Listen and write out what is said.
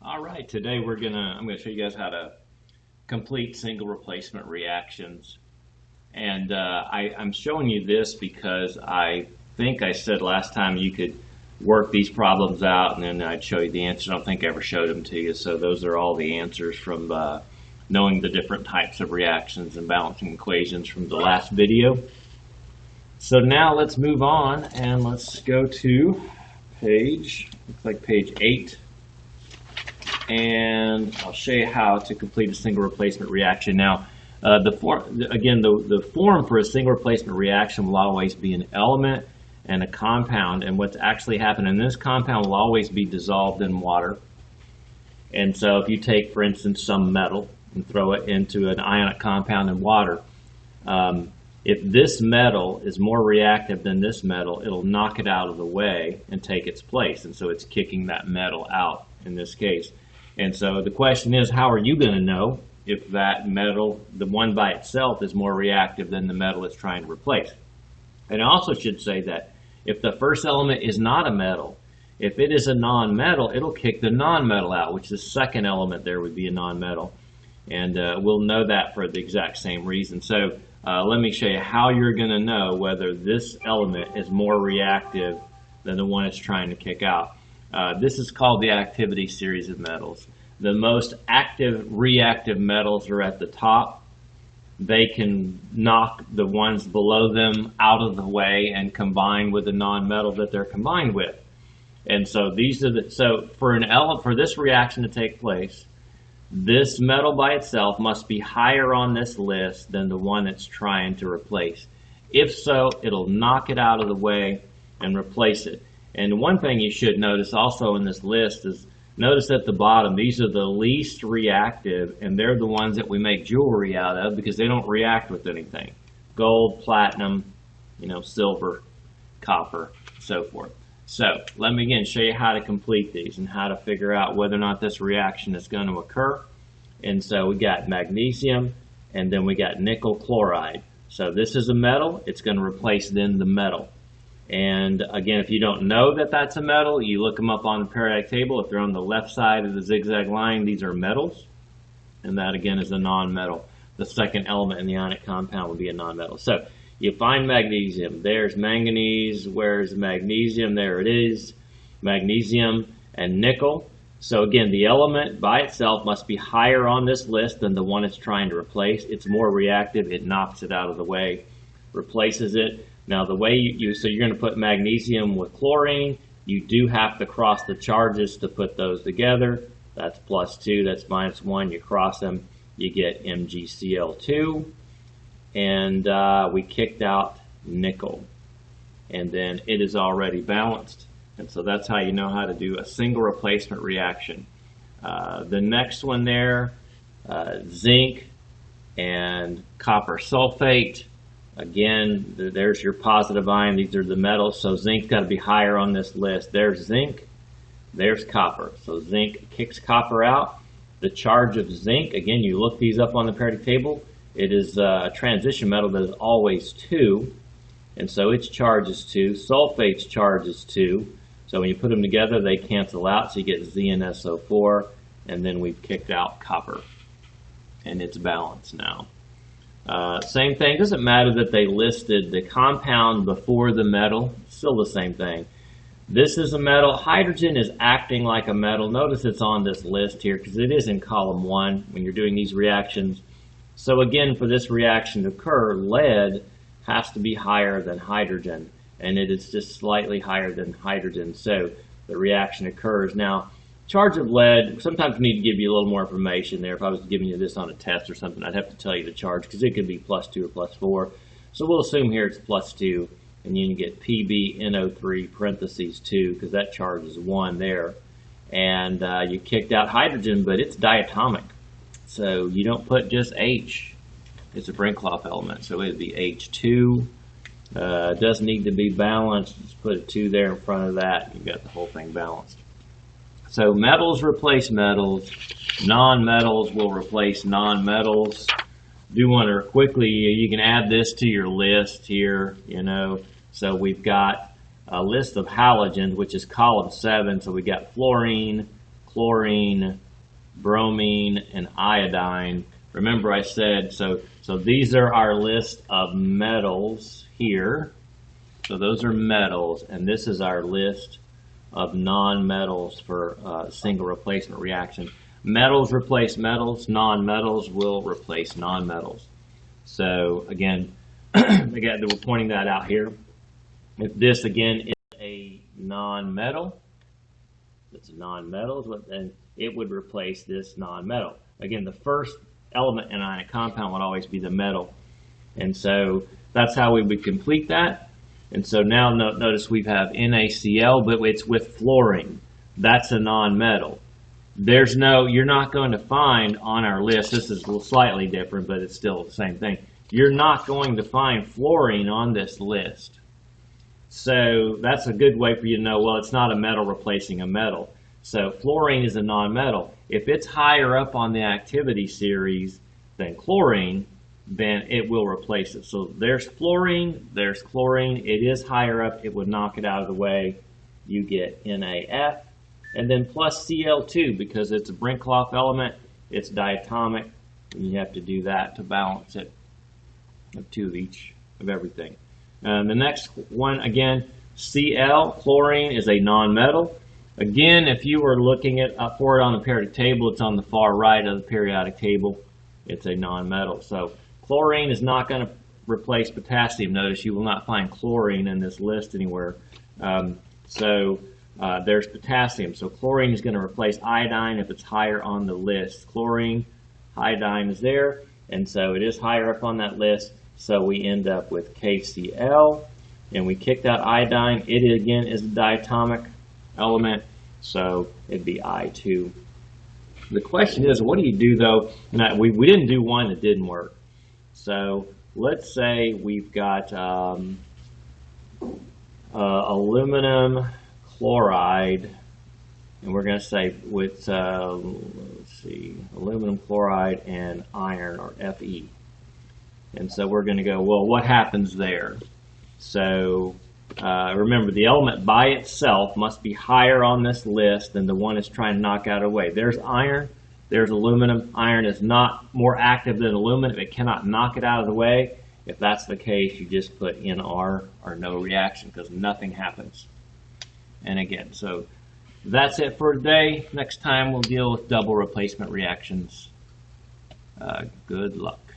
All right, today I'm gonna show you guys how to complete single replacement reactions. And I'm showing you this because I think I said last time you could work these problems out and then I'd show you the answers. I don't think I ever showed them to you. So those are all the answers from knowing the different types of reactions and balancing equations from the last video. So now let's move on and let's go to looks like page 8. And I'll show you how to complete a single replacement reaction. Now, the form for a single replacement reaction will always be an element and a compound, and what's actually happening in this compound will always be dissolved in water. And so if you take, for instance, some metal and throw it into an ionic compound in water, if this metal is more reactive than this metal, it'll knock it out of the way and take its place. And so it's kicking that metal out in this case. And so the question is, how are you going to know if that metal, the one by itself, is more reactive than the metal it's trying to replace? And I also should say that if the first element is not a metal, if it is a non-metal, it'll kick the non-metal out, which the second element there would be a non-metal. And we'll know that for the exact same reason. So let me show you how you're going to know whether this element is more reactive than the one it's trying to kick out. This is called the activity series of metals. The most active reactive metals are at the top. They can knock the ones below them out of the way and combine with the non-metal that they're combined with. And so for this reaction to take place, this metal by itself must be higher on this list than the one it's trying to replace. If so, it'll knock it out of the way and replace it. And one thing you should notice also in this list is, notice at the bottom, these are the least reactive, and they're the ones that we make jewelry out of because they don't react with anything. Gold, platinum, silver, copper, so forth. So let me again show you how to complete these and how to figure out whether or not this reaction is going to occur. And so we got magnesium, and then we got nickel chloride. So this is a metal, it's going to replace then the metal. And again, if you don't know that that's a metal, you look them up on the periodic table. If they're on the left side of the zigzag line, these are metals. And that again is a non-metal. The second element in the ionic compound would be a non-metal. So you find magnesium. There's manganese. Where's magnesium? There it is. Magnesium and nickel. So again, the element by itself must be higher on this list than the one it's trying to replace. It's more reactive. It knocks it out of the way, replaces it. Now the way so you're going to put magnesium with chlorine, you do have to cross the charges to put those together. That's +2, that's -1, you cross them, you get MgCl2. And we kicked out nickel. And then it is already balanced. And so that's how you know how to do a single replacement reaction. The next one there, zinc and copper sulfate. Again, there's your positive ion. These are the metals, so zinc's got to be higher on this list. There's zinc, there's copper. So zinc kicks copper out. The charge of zinc, again, you look these up on the periodic table. It is a transition metal that is always 2, and so its charge is 2. Sulfate's charge is 2. So when you put them together, they cancel out, so you get ZnSO4, and then we've kicked out copper, and it's balanced now. Same thing, doesn't matter that they listed the compound before the metal, still the same thing. This is a metal. Hydrogen is acting like a metal. Notice it's on this list here because it is in column 1 when you're doing these reactions. So again, for this reaction to occur, lead has to be higher than hydrogen, and it is just slightly higher than hydrogen, so the reaction occurs. Now, charge of lead, sometimes we need to give you a little more information there. If I was giving you this on a test or something, I'd have to tell you the charge because it could be +2 or +4. So we'll assume here it's +2, and you can get PbNO3 parentheses 2 because that charge is 1 there. And you kicked out hydrogen, but it's diatomic. So you don't put just H. It's a Brinkhoff element, so it'd be H2. It does need to be balanced. Just put a 2 there in front of that. You've got the whole thing balanced. So metals replace metals. Non-metals will replace non-metals. Do want to quickly, you can add this to your list here, So we've got a list of halogens, which is column 7. So we got fluorine, chlorine, bromine, and iodine. Remember I said, so these are our list of metals here. So those are metals, and this is our list of non-metals for single replacement reaction. Metals replace metals, non-metals will replace non-metals. So again, we're pointing that out here. If this again is a non-metal, it's a non-metal, then it would replace this non-metal. Again, the first element in a compound would always be the metal. And so that's how we would complete that. And so now notice we have NaCl, but it's with fluorine. That's a non-metal. You're not going to find on our list, this is slightly different, but it's still the same thing. You're not going to find fluorine on this list. So that's a good way for you to know, well, it's not a metal replacing a metal. So fluorine is a non-metal. If it's higher up on the activity series than chlorine, then it will replace it. So there's fluorine, there's chlorine. It is higher up. It would knock it out of the way. You get NaF. And then plus Cl2, because it's a Brinkhoff element, it's diatomic, and you have to do that to balance it, two of each of everything. The next one, again, Cl, chlorine, is a non-metal. Again, if you were looking for it on the periodic table, it's on the far right of the periodic table. It's a non-metal. So chlorine is not going to replace potassium. Notice you will not find chlorine in this list anywhere. There's potassium. So chlorine is going to replace iodine if it's higher on the list. Chlorine, iodine is there, and so it is higher up on that list. So we end up with KCl, and we kicked out iodine. It again is a diatomic element, so it'd be I2. The question is, what do you do though? We didn't do one that didn't work. So let's say we've got aluminum chloride, and we're going to say with let's see, aluminum chloride and iron, or Fe. And so we're going to go, well, what happens there? So remember, the element by itself must be higher on this list than the one it's trying to knock out of the way. There's iron, there's aluminum. Iron is not more active than aluminum. It cannot knock it out of the way. If that's the case, you just put NR, or no reaction, because nothing happens. And again, so that's it for today. Next time we'll deal with double replacement reactions. Good luck.